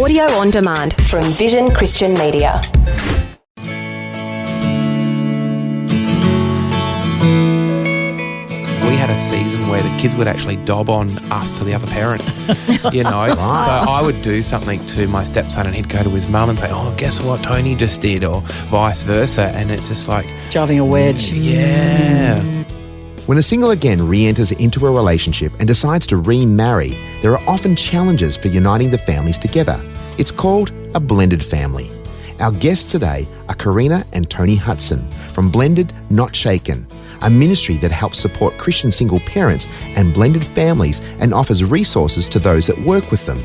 Audio on demand from Vision Christian Media. We had a season where the kids would actually dob on us to the other parent, you know. Right. So I would do something to my stepson and he'd go to his mum and say, oh, guess what Tony just did, or vice versa. And it's just like... driving a wedge. Yeah. When a single again re-enters into a relationship and decides to remarry, there are often challenges for uniting the families together. It's called a blended family. Our guests today are Karina and Tony Hudson from Blended Not Shaken, a ministry that helps support Christian single parents and blended families and offers resources to those that work with them.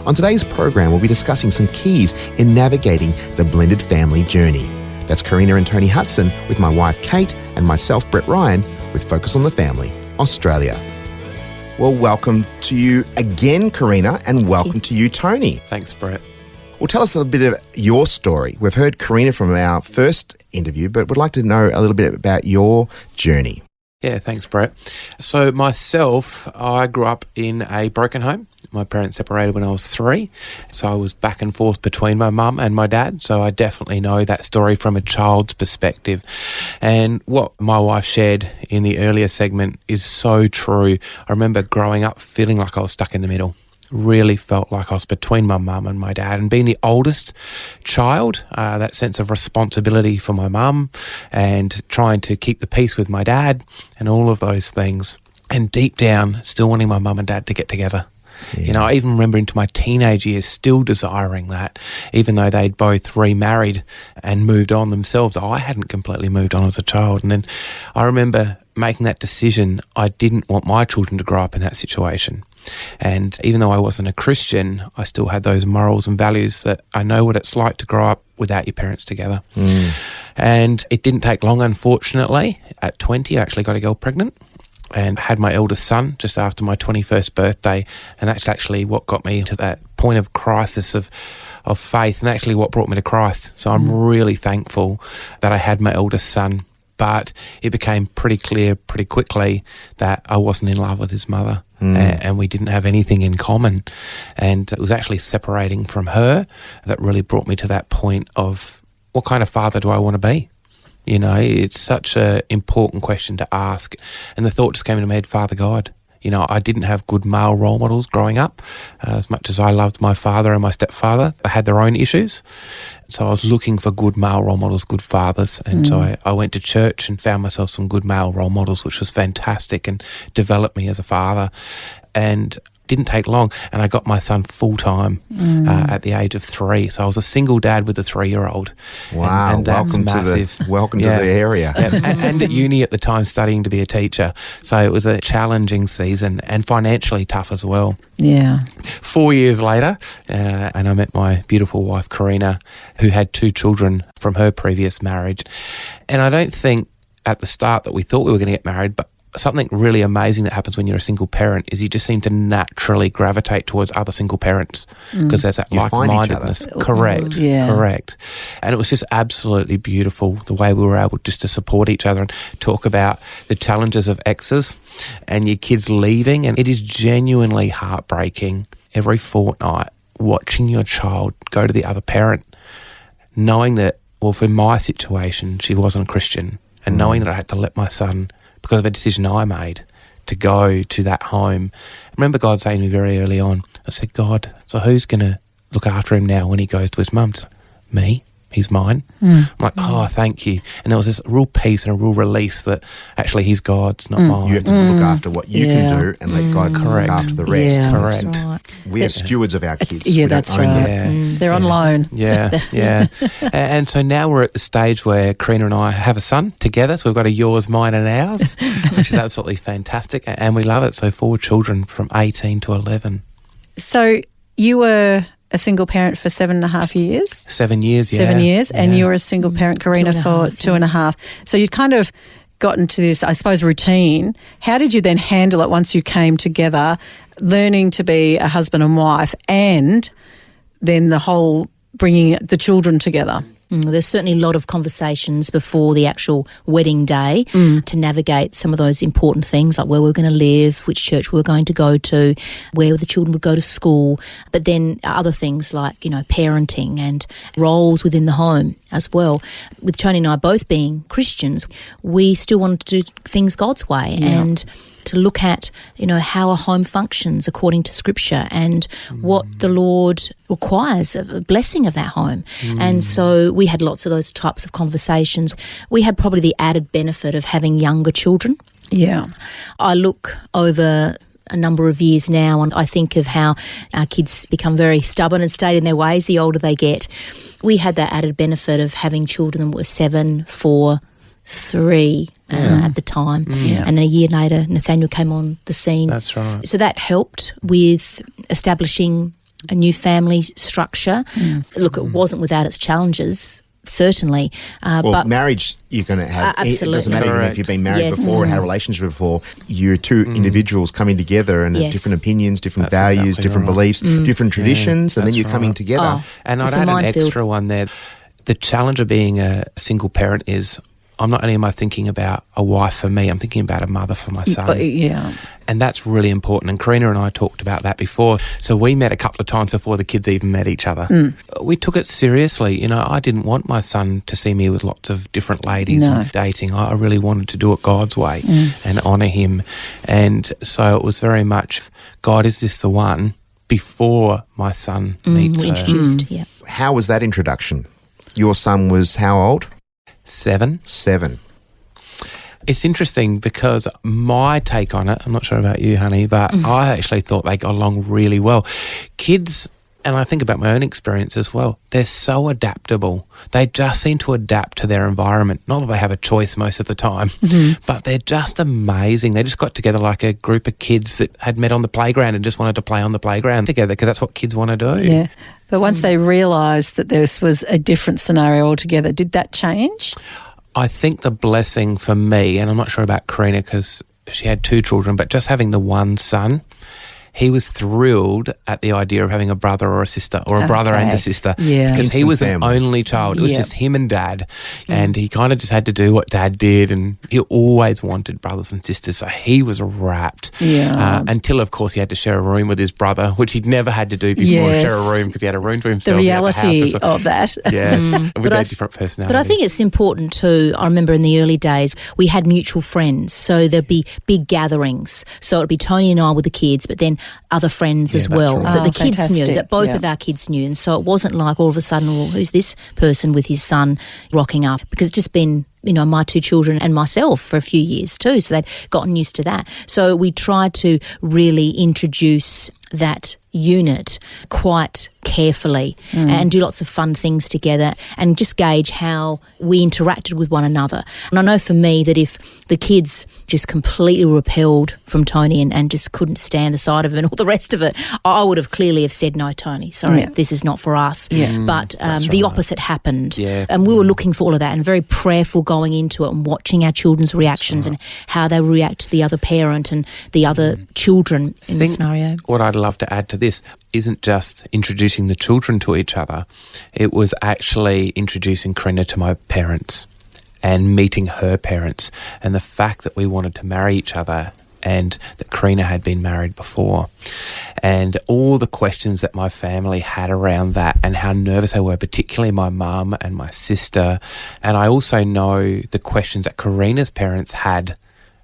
On today's program, we'll be discussing some keys in navigating the blended family journey. That's Karina and Tony Hudson with my wife Kate and myself, Brett Ryan, with Focus on the Family, Australia. Well, welcome to you again, Karina, and welcome to you, Tony. Thanks, Brett. Well, tell us a bit of your story. We've heard Karina from our first interview, but would like to know a little bit about your journey. Yeah, thanks, Brett. So myself, I grew up in a broken home. My parents separated when I was 3, so I was back and forth between my mum and my dad, so I definitely know that story from a child's perspective. And what my wife shared in the earlier segment is so true. I remember growing up feeling like I was stuck in the middle. Really felt like I was between my mum and my dad, and being the oldest child, that sense of responsibility for my mum and trying to keep the peace with my dad and all of those things, and deep down still wanting my mum and dad to get together. Yeah. You know, I even remember into my teenage years still desiring that, even though they'd both remarried and moved on themselves. I hadn't completely moved on as a child. And then I remember making that decision. I didn't want my children to grow up in that situation. And even though I wasn't a Christian, I still had those morals and values that I know what it's like to grow up without your parents together. And it didn't take long, unfortunately. At 20, I actually got a girl pregnant and had my eldest son just after my 21st birthday. And that's actually what got me to that point of crisis of faith, and actually what brought me to Christ. So I'm really thankful that I had my eldest son. But it became pretty clear pretty quickly that I wasn't in love with his mother, and we didn't have anything in common. And it was actually separating from her that really brought me to that point of, what kind of father do I want to be? You know, it's such an important question to ask. And the thought just came into my head, Father God. You know, I didn't have good male role models growing up. As much as I loved my father and my stepfather, they had their own issues. So I was looking for good male role models, good fathers. And so I went to church and found myself some good male role models, which was fantastic and developed me as a father. And didn't take long, and I got my son full-time at the age of 3. So I was a single dad with a 3-year-old. Wow, and that's welcome massive. To the area. and at uni at the time studying to be a teacher. So it was a challenging season and financially tough as well. Yeah. 4 years later, and I met my beautiful wife, Karina, who had 2 children from her previous marriage. And I don't think at the start that we thought we were going to get married, but something really amazing that happens when you're a single parent is you just seem to naturally gravitate towards other single parents because there's that like-mindedness. Correct. And it was just absolutely beautiful the way we were able just to support each other and talk about the challenges of exes and your kids leaving. And it is genuinely heartbreaking every fortnight watching your child go to the other parent, knowing that, well, for my situation, she wasn't a Christian, and knowing that I had to let my son, because of a decision I made, to go to that home. I remember God saying to me very early on, I said, God, so who's going to look after him now when he goes to his mum's? Me. He's mine. I'm like, oh, thank you. And there was this real peace and a real release that actually he's God's, not mine. You have to look after what you can do and let God look after the rest. Yeah, correct. that's right. We are stewards of our kids. Yeah, that's right. They're on loan. Yeah, And so now we're at the stage where Karina and I have a son together. So we've got a yours, mine and ours, which is absolutely fantastic. And we love it. So 4 children from 18 to 11. So you were a single parent for 7.5 years? 7 years, yeah. 7 years, and you're a single parent, Karina, for 2.5. So you'd kind of got into this, I suppose, routine. How did you then handle it once you came together, learning to be a husband and wife, and then the whole bringing the children together? There's certainly a lot of conversations before the actual wedding day to navigate some of those important things, like where we're going to live, which church we're going to go to, where the children would go to school, but then other things like, parenting and roles within the home as well. With Tony and I both being Christians, we still wanted to do things God's way and to look at, how a home functions according to Scripture and what the Lord requires, a blessing of that home. And so we had lots of those types of conversations. We had probably the added benefit of having younger children. Yeah. I look over a number of years now and I think of how our kids become very stubborn and stay in their ways the older they get. We had that added benefit of having children that were 7, 4, 3 at the time. And then a year later, Nathaniel came on the scene. That's right. So that helped with establishing a new family structure. Look, it wasn't without its challenges, certainly. But marriage, you're going to have, absolutely. it doesn't matter even if you've been married before or had a relationship before, you're two individuals coming together and have different opinions, different values, different beliefs, different traditions, and then you're coming together. And I'd add an extra one there. The challenge of being a single parent is I'm not only am I thinking about a wife for me, I'm thinking about a mother for my son. Yeah. And that's really important. And Karina and I talked about that before. So we met a couple of times before the kids even met each other. We took it seriously. I didn't want my son to see me with lots of different ladies and dating. I really wanted to do it God's way and honour him. And so it was very much, God, is this the one? Before my son meets we her. introduced, How was that introduction? Your son was how old? 7. 7. It's interesting because my take on it, I'm not sure about you, honey, but I actually thought they got along really well. Kids, and I think about my own experience as well, they're so adaptable. They just seem to adapt to their environment. Not that they have a choice most of the time, but they're just amazing. They just got together like a group of kids that had met on the playground and just wanted to play on the playground together because that's what kids want to do. Yeah. But once they realised that this was a different scenario altogether, did that change? I think the blessing for me, and I'm not sure about Karina because she had 2 children, but just having the one son, he was thrilled at the idea of having a brother or a sister or a brother and a sister because he was an only child. It was just him and Dad and he kind of just had to do what Dad did and he always wanted brothers and sisters, so he was wrapped until, of course, he had to share a room with his brother, which he'd never had to do before, share a room because he had a room to himself. The reality of that. Yes, with their different personalities. But I think it's important too. I remember in the early days we had mutual friends, so there'd be big gatherings. So it'd be Tony and I with the kids, but then other friends as well that the kids knew, that both of our kids knew. And so it wasn't like all of a sudden, well, who's this person with his son rocking up? Because it's just been, my 2 children and myself for a few years too, so they'd gotten used to that. So we tried to really introduce that unit quite carefully and do lots of fun things together and just gauge how we interacted with one another. And I know for me that if the kids just completely repelled from Tony and just couldn't stand the sight of him and all the rest of it, I would have clearly have said, no, Tony, sorry, this is not for us. But the opposite happened. And we were looking for all of that and very prayerful going into it and watching our children's reactions and how they react to the other parent and the other children in the scenario. What I'd love to add to this isn't just introducing the children to each other. It was actually introducing Karina to my parents and meeting her parents, and the fact that we wanted to marry each other and that Karina had been married before, and all the questions that my family had around that and how nervous they were, particularly my mum and my sister. And I also know the questions that Karina's parents had,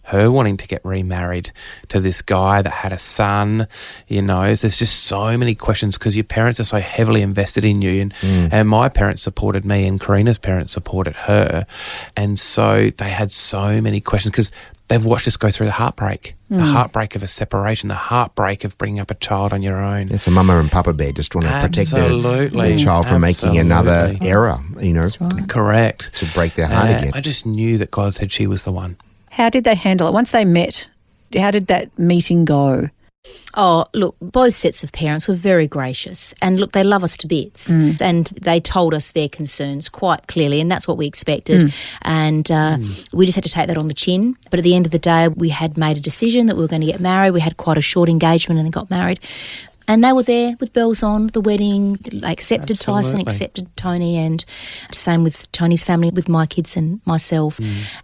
her wanting to get remarried to this guy that had a son. There's just so many questions because your parents are so heavily invested in you, and my parents supported me and Karina's parents supported her, and so they had so many questions because they've watched us go through the heartbreak of a separation, the heartbreak of bringing up a child on your own. It's a mama and papa bear just want to protect their child from making another error, Right. Correct. To break their heart again. I just knew that God said she was the one. How did they handle it? Once they met, how did that meeting go? Oh, look, both sets of parents were very gracious. And look, they love us to bits. And they told us their concerns quite clearly, and that's what we expected. And we just had to take that on the chin. But at the end of the day, we had made a decision that we were going to get married. We had quite a short engagement and then got married. And they were there with bells on, the wedding. They accepted Tyson, accepted Tony, and same with Tony's family, with my kids and myself.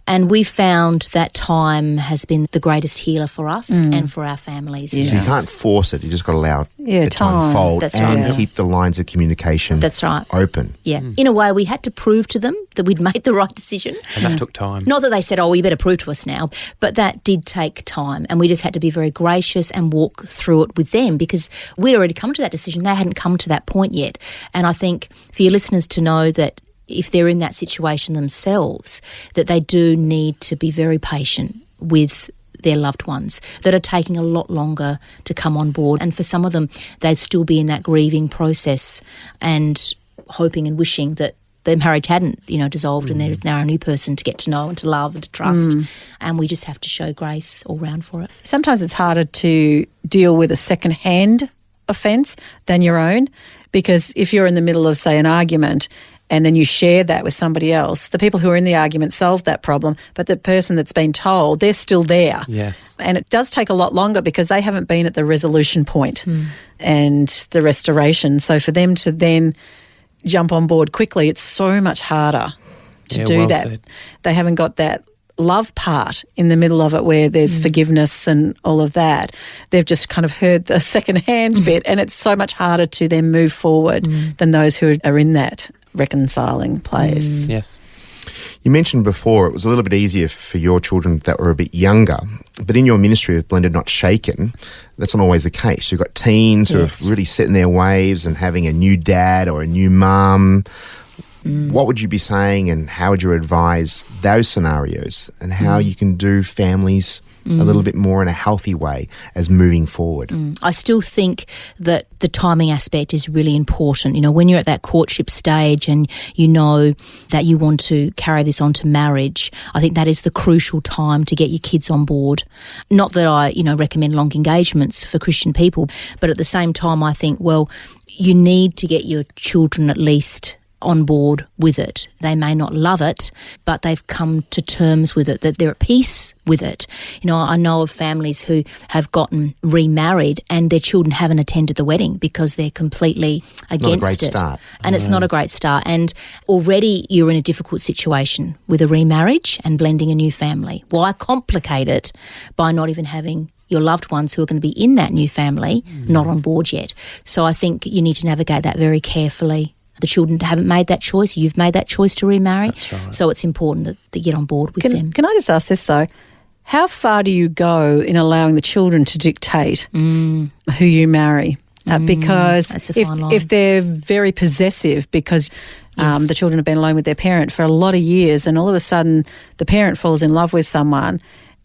And we found that time has been the greatest healer for us and for our families. So you can't force it. You just got to allow it to unfold and keep the lines of communication open. Yeah. In a way, we had to prove to them that we'd made the right decision. And that took time. Not that they said, oh, you better prove to us now, but that did take time. And we just had to be very gracious and walk through it with them, because we'd already come to that decision. They hadn't come to that point yet. And I think for your listeners to know that if they're in that situation themselves, that they do need to be very patient with their loved ones that are taking a lot longer to come on board. And for some of them, they'd still be in that grieving process and hoping and wishing that their marriage hadn't, dissolved and there's now a new person to get to know and to love and to trust. And we just have to show grace all round for it. Sometimes it's harder to deal with a second-hand offence than your own, because if you're in the middle of, say, an argument and then you share that with somebody else, the people who are in the argument solved that problem, but the person that's been told, they're still there. Yes. And it does take a lot longer because they haven't been at the resolution point and the restoration. So for them to then jump on board quickly, it's so much harder to do that. Said. They haven't got that love part in the middle of it where there's forgiveness and all of that. They've just kind of heard the second-hand bit, and it's so much harder to then move forward than those who are in that reconciling place. Yes. You mentioned before it was a little bit easier for your children that were a bit younger, but in your ministry with Blended Not Shaken, that's not always the case. You've got teens who are really setting their waves and having a new dad or a new mum. What would you be saying, and how would you advise those scenarios, and how you can do families a little bit more in a healthy way as moving forward? I still think that the timing aspect is really important. When you're at that courtship stage and you know that you want to carry this on to marriage, I think that is the crucial time to get your kids on board. Not that I, recommend long engagements for Christian people, but at the same time I think, well, you need to get your children at least on board with it. They may not love it, but they've come to terms with it, that they're at peace with it. I know of families who have gotten remarried and their children haven't attended the wedding because they're completely against it. Start. And it's not a great start. And already you're in a difficult situation with a remarriage and blending a new family. Why complicate it by not even having your loved ones who are going to be in that new family not on board yet? So I think you need to navigate that very carefully. The children haven't made that choice. You've made that choice to remarry. That's right. So it's important that they get on board with them. Can I just ask this, though? How far do you go in allowing the children to dictate who you marry? Because if they're very possessive because the children have been alone with their parent for a lot of years and all of a sudden the parent falls in love with someone,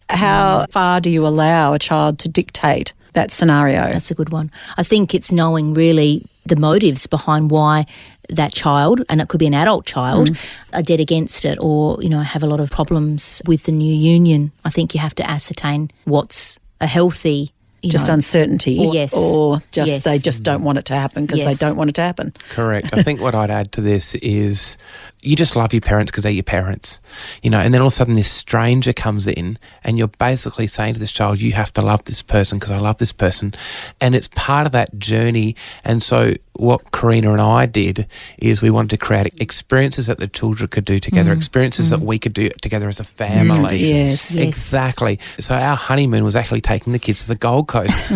how far do you allow a child to dictate that scenario? That's a good one. I think it's knowing really the motives behind why that child, and it could be an adult child, are dead against it or, have a lot of problems with the new union. I think you have to ascertain what's a healthy uncertainty or they just don't want it to happen because they don't want it to happen. Correct. I think what I'd add to this is you just love your parents because they're your parents, and then all of a sudden this stranger comes in and you're basically saying to this child, you have to love this person because I love this person, and it's part of that journey. And so what Karina and I did is we wanted to create experiences that the children could do together, experiences that we could do together as a family. Yes. Exactly. So our honeymoon was actually taking the kids to the Gold Coast.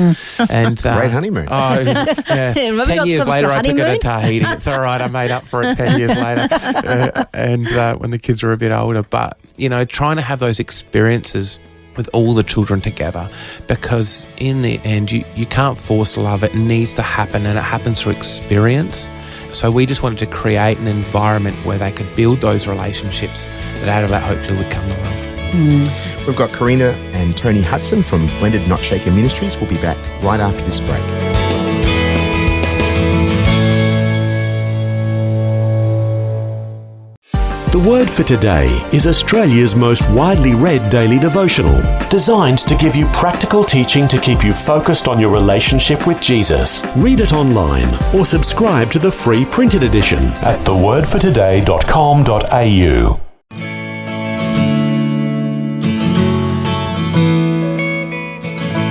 And great honeymoon. Oh, yeah. 10 years later I took her to Tahiti. It's all right, I made up for it 10 years later. And when the kids were a bit older. But, trying to have those experiences with all the children together, because in the end you can't force love. It needs to happen, and it happens through experience. So we just wanted to create an environment where they could build those relationships, that out of that hopefully would come the love. We've got Karina and Tony Hudson from Blended Not Shaken Ministries. We'll be back right after this break. The Word for Today is Australia's most widely read daily devotional, designed to give you practical teaching to keep you focused on your relationship with Jesus. Read it online or subscribe to the free printed edition at thewordfortoday.com.au.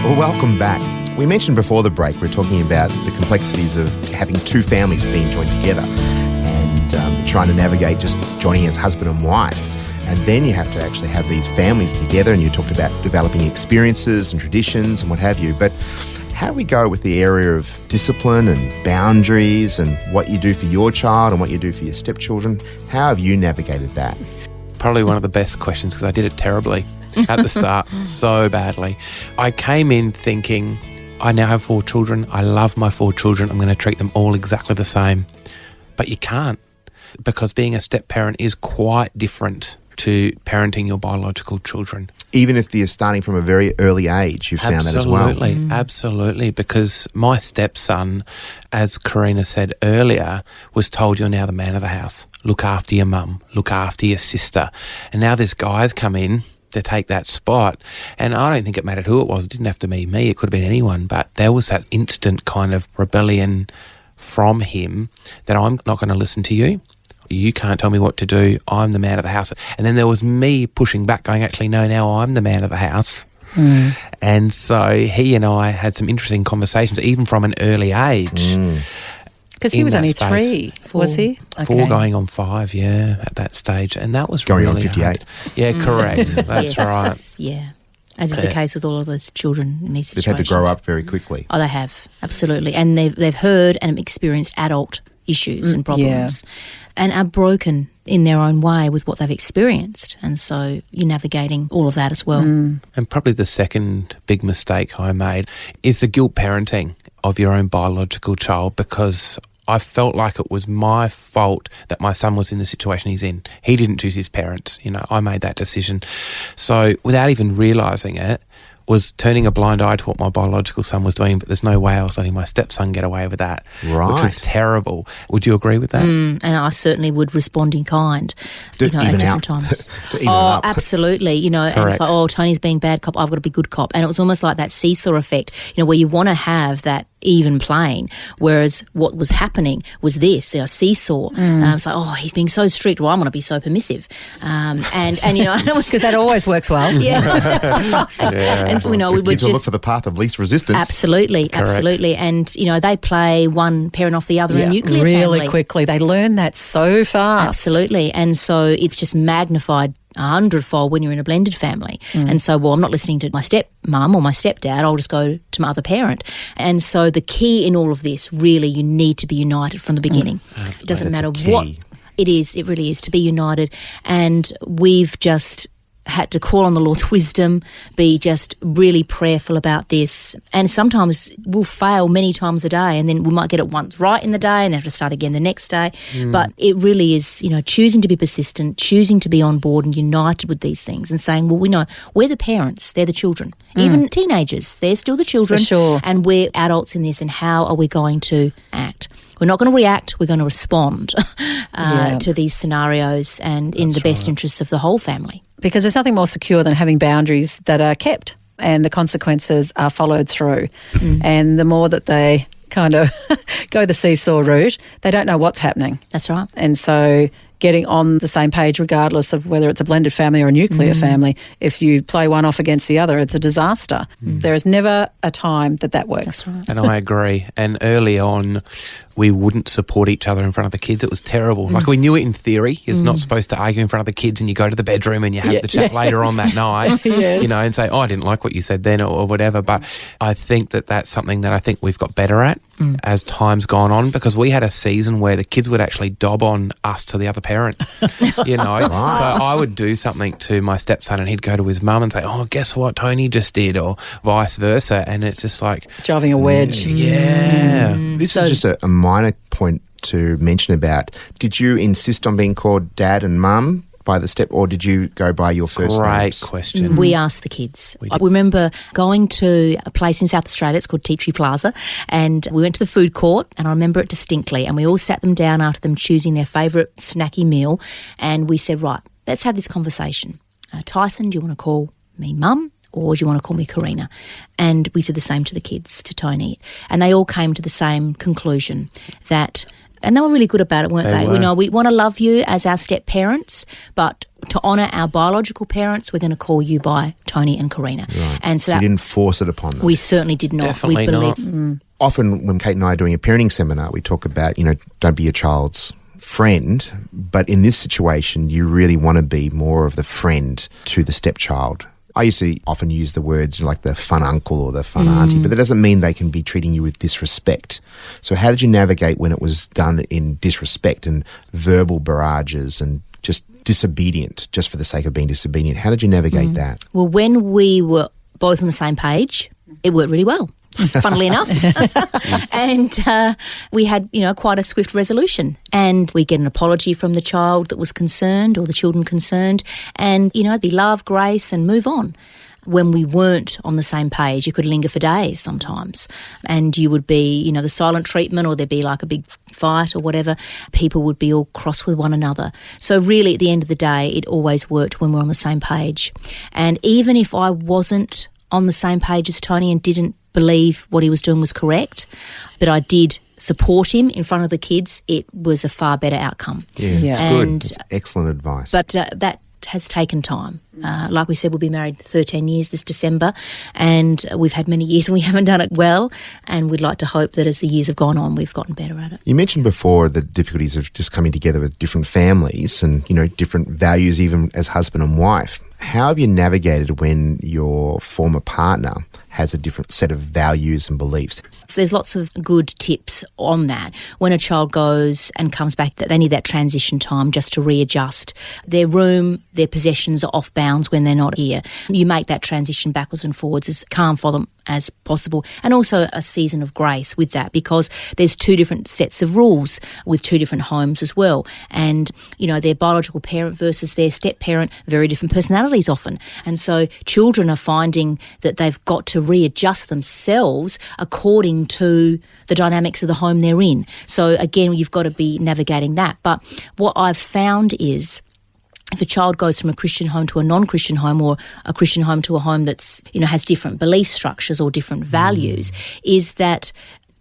Well, welcome back. We mentioned before the break, we're talking about the complexities of having two families being joined together and trying to navigate just joining as husband and wife. And then you have to actually have these families together, and you talked about developing experiences and traditions and what have you. But how do we go with the area of discipline and boundaries and what you do for your child and what you do for your stepchildren? How have you navigated that? Probably one of the best questions, because I did it terribly at the start, so badly. I came in thinking, I now have 4 children. I love my 4 children. I'm going to treat them all exactly the same. But you can't, because being a step-parent is quite different to parenting your biological children. Even if you're starting from a very early age, you found that as well. Absolutely, because my stepson, as Karina said earlier, was told, you're now the man of the house. Look after your mum, look after your sister. And now this guy's come in to take that spot, and I don't think it mattered who it was. It didn't have to be me, it could have been anyone, but there was that instant kind of rebellion from him that I'm not going to listen to you. You can't tell me what to do. I'm the man of the house. And then there was me pushing back, going, actually, no, now I'm the man of the house. And so he and I had some interesting conversations, even from an early age. Because he was only space. 3, was he? 4 going on 5, at that stage. And that was going really on 58. hard. Yeah, correct. That's right. Yeah. As is the case with all of those children in these situations. They've had to grow up very quickly. Oh, they have, absolutely. And they've heard and experienced adult issues and problems and are broken in their own way with what they've experienced. And so you're navigating all of that as well. And probably the second big mistake I made is the guilt parenting of your own biological child, because I felt like it was my fault that my son was in the situation he's in. He didn't choose his parents. I made that decision. So without even realising it, was turning a blind eye to what my biological son was doing, but there's no way I was letting my stepson get away with that, right? Which was terrible. Would you agree with that? And I certainly would respond in kind, at different times. Absolutely. And it's like, Tony's being bad cop, I've got to be good cop. And it was almost like that seesaw effect, where you want to have that even plane, whereas what was happening was this, a seesaw. It's like, he's being so strict, well, I'm going to be so permissive. And because that always works well. And so, we would just look for the path of least resistance. Absolutely. And they play one parent off the other in a nuclear really family. Quickly. They learn that so fast. Absolutely. And so it's just magnified 100-fold when you're in a blended family. And so, I'm not listening to my stepmum or my stepdad, I'll just go to my other parent. And so the key in all of this, really, you need to be united from the beginning. It doesn't matter what it is, it really is to be united. And we've just had to call on the Lord's wisdom, be just really prayerful about this. And sometimes we'll fail many times a day, and then we might get it once right in the day and then have to start again the next day. But it really is, choosing to be persistent, choosing to be on board and united with these things, and saying, well, we know we're the parents, they're the children. Even teenagers, they're still the children. For sure. And we're adults in this, and how are we going to act? We're not going to react, we're going to respond to these scenarios, and in the best interests of the whole family. Because there's nothing more secure than having boundaries that are kept and the consequences are followed through. And the more that they kind of go the seesaw route, they don't know what's happening. That's right. And so getting on the same page, regardless of whether it's a blended family or a nuclear family, if you play one off against the other, it's a disaster. There is never a time that works. That's right. And I agree. And early on, we wouldn't support each other in front of the kids. It was terrible. Like, we knew it in theory. You're not supposed to argue in front of the kids, and you go to the bedroom and you have the chat later on that night, and say, I didn't like what you said then, or whatever. But I think that's something that I think we've got better at as time's gone on, because we had a season where the kids would actually dob on us to the other parent, So I would do something to my stepson and he'd go to his mum and say, guess what Tony just did, or vice versa. And it's just like driving a wedge. This is just a minor point to mention about. Did you insist on being called dad and mum by the step, or did you go by your first names? Great question. We asked the kids. I remember going to a place in South Australia, it's called Tea Tree Plaza, and we went to the food court, and I remember it distinctly, and we all sat them down after them choosing their favourite snacky meal, and we said, right, let's have this conversation. Tyson, do you want to call me mum, or do you want to call me Karina? And we said the same to the kids, to Tony, and they all came to the same conclusion that. And they were really good about it, weren't they? Were. We want to love you as our step parents, but to honour our biological parents, we're going to call you by Tony and Karina. Right. And so you didn't force it upon them. We certainly did not. Definitely not. Often when Kate and I are doing a parenting seminar, we talk about, don't be your child's friend, but in this situation, you really want to be more of the friend to the stepchild. I used to often use the words like the fun uncle or the fun auntie, but that doesn't mean they can be treating you with disrespect. So how did you navigate when it was done in disrespect and verbal barrages and just disobedient, just for the sake of being disobedient? How did you navigate that? Well, when we were both on the same page, it worked really well. Funnily enough. And we had, quite a swift resolution. And we get an apology from the child that was concerned or the children concerned. And, it'd be love, grace and move on. When we weren't on the same page, you could linger for days sometimes. And you would be, the silent treatment, or there'd be like a big fight or whatever. People would be all cross with one another. So really, at the end of the day, it always worked when we're on the same page. And even if I wasn't on the same page as Tony and didn't believe what he was doing was correct, but I did support him in front of the kids, it was a far better outcome. Yeah, it's good. It's excellent advice. But that has taken time. Like we said, we'll be married 13 years this December, and we've had many years and we haven't done it well, and we'd like to hope that as the years have gone on, we've gotten better at it. You mentioned before the difficulties of just coming together with different families and, different values even as husband and wife. How have you navigated when your former partner has a different set of values and beliefs? There's lots of good tips on that. When a child goes and comes back, they need that transition time just to readjust. Their room, their possessions are off bounds when they're not here. You make that transition backwards and forwards as calm for them as possible, and also a season of grace with that, because there's two different sets of rules with two different homes as well. And, their biological parent versus their step-parent, very different personalities often. And so children are finding that they've got to readjust themselves according to the dynamics of the home they're in. So again, you've got to be navigating that. But what I've found is, if a child goes from a Christian home to a non-Christian home, or a Christian home to a home that's, has different belief structures or different values, is that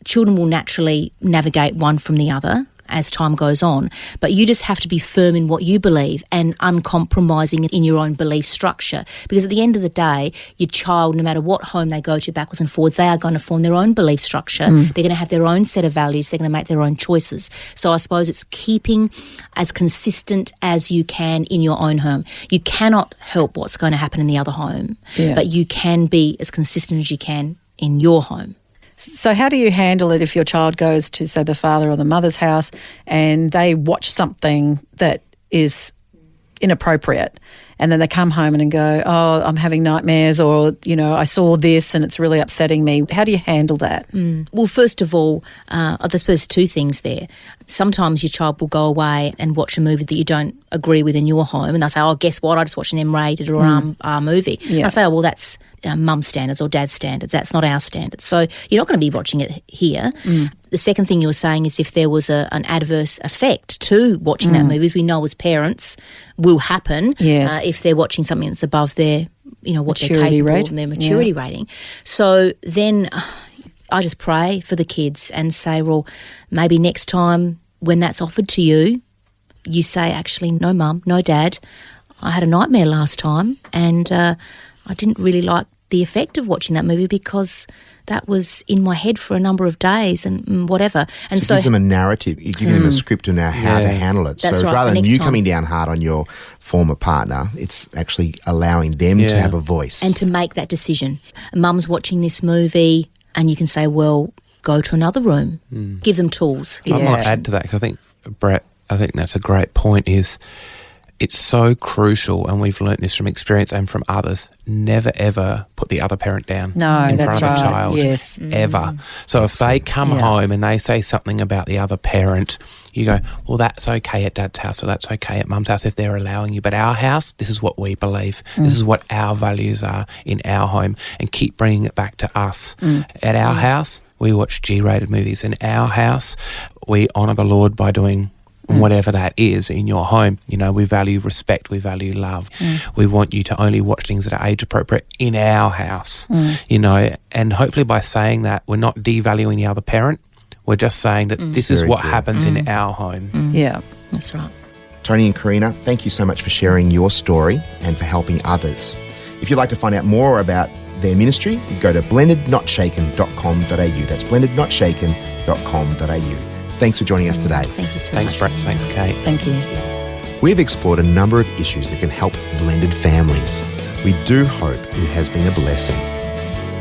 children will naturally navigate one from the other as time goes on. But you just have to be firm in what you believe and uncompromising in your own belief structure. Because at the end of the day, your child, no matter what home they go to backwards and forwards, they are going to form their own belief structure. They're going to have their own set of values. They're going to make their own choices. So I suppose it's keeping as consistent as you can in your own home. You cannot help what's going to happen in the other home, but you can be as consistent as you can in your home. So how do you handle it if your child goes to, say, the father or the mother's house and they watch something that is inappropriate, and then they come home and go, oh, I'm having nightmares, or, I saw this and it's really upsetting me? How do you handle that? Well, first of all, there's two things there. Sometimes your child will go away and watch a movie that you don't agree with in your home, and they'll say, oh, guess what, I just watched an M-rated or R movie. Yeah. And I say, oh, well, that's mum's standards or dad's standards. That's not our standards. So you're not going to be watching it here. The second thing you were saying is if there was an adverse effect to watching that movie, as we know as parents will happen if they're watching something that's above their, what they're capable of and their maturity rating. So then I just pray for the kids and say, well, maybe next time when that's offered to you, you say, actually, no, Mum, no, Dad, I had a nightmare last time and I didn't really like the effect of watching that movie because that was in my head for a number of days and whatever. And so it gives them a narrative. You give them a script on how to handle it. That's so right, rather than you coming down hard on your former partner, it's actually allowing them to have a voice. And to make that decision. Mum's watching this movie and you can say, well, go to another room. Give them tools. I might add to that, because I think, Brett, that's a great point, is it's so crucial, and we've learnt this from experience and from others, never ever put the other parent down in front of a child. Yes. Ever. So if they come home and they say something about the other parent, you go, well, that's okay at Dad's house or that's okay at Mum's house if they're allowing you. But our house, this is what we believe. This is what our values are in our home, and keep bringing it back to us. At our house, we watch G-rated movies. In our house, we honour the Lord by doing whatever that is in your home. We value respect, we value love. We want you to only watch things that are age appropriate in our house, and hopefully by saying that, we're not devaluing the other parent. We're just saying that this is what happens in our home. Yeah, that's right. Tony and Karina, thank you so much for sharing your story and for helping others. If you'd like to find out more about their ministry, you go to blendednotshaken.com.au. That's blendednotshaken.com.au. Thanks for joining us today. Thank you so Thanks, much. Brett. Thanks, Kate. Thank you. We've explored a number of issues that can help blended families. We do hope it has been a blessing.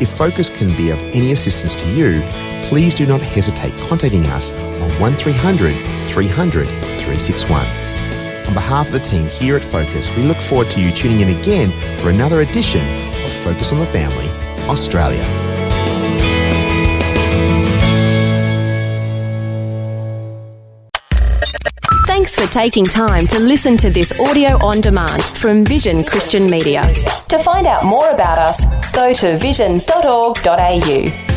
If Focus can be of any assistance to you, please do not hesitate contacting us on 1300 300 361. On behalf of the team here at Focus, we look forward to you tuning in again for another edition of Focus on the Family, Australia. Thanks for taking time to listen to this audio on demand from Vision Christian Media. To find out more about us, go to vision.org.au.